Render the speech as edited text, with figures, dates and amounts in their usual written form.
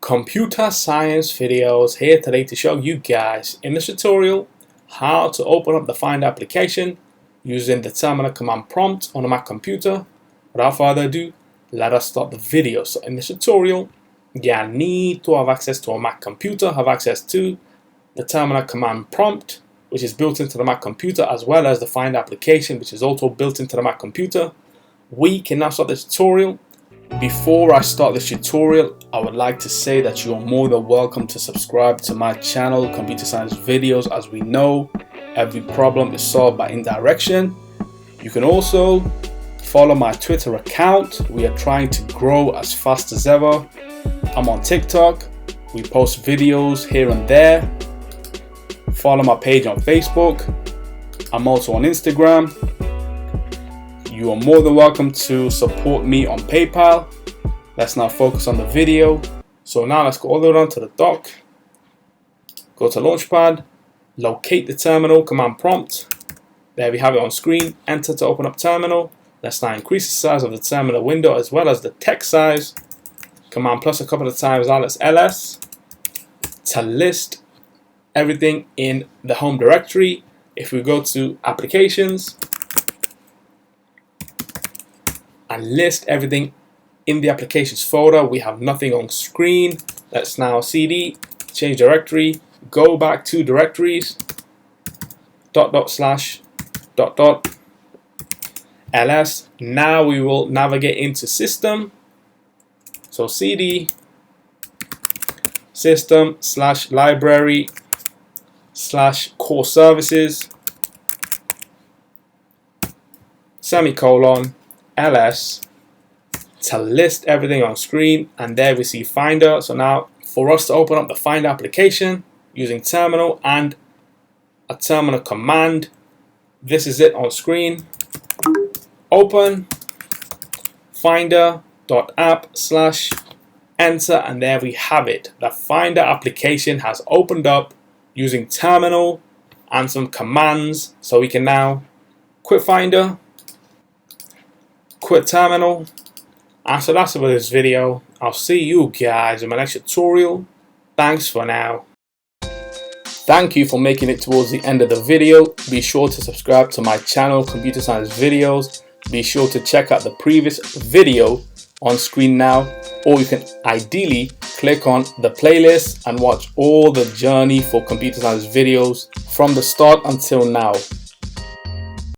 Computer science videos here today to show you guys in this tutorial how to open up the Find application using the terminal command prompt on a Mac computer. Without further ado, let us start the video. So in this tutorial, you need to have access to a Mac computer, have access to the terminal command prompt, which is built into the Mac computer, as well as the Find application, which is also built into the Mac computer. We can now start the tutorial. Before I start this tutorial, I would like to say that you are more than welcome to subscribe to my channel, Computer Science Videos. As we know, every problem is solved by indirection. You can also follow my Twitter account. We are trying to grow as fast as ever. I'm on TikTok. We post videos here and there. Follow my page on Facebook. I'm also on Instagram. You are more than welcome to support me on PayPal. Let's now focus on the video. So now let's go all the way down to the dock. Go to Launchpad. Locate the terminal command prompt. There we have it on screen. Enter to open up terminal. Let's now increase the size of the terminal window as well as the text size. Command plus a couple of times. Now let's ls to list everything in the home directory. If we go to applications and list everything in the applications folder, we have nothing on screen. Let's now cd, change directory, go back to directories, ls. Now we will navigate into system. So cd system / library / core services semicolon ls to list everything on screen, and there we see Finder. So now for us to open up the Find application using terminal and a terminal command, this is it on screen. Open finder.app/enter, and there we have it. The Finder application has opened up using terminal and some commands. So we can now quit Finder, quit terminal. And so that's it for this video. I'll see you guys in my next tutorial. Thanks for now. Thank you for making it towards the end of the video. Be sure to subscribe to my channel, Computer Science Videos. Be sure to check out the previous video on screen now, or you can ideally click on the playlist and watch all the journey for Computer Science Videos from the start until now.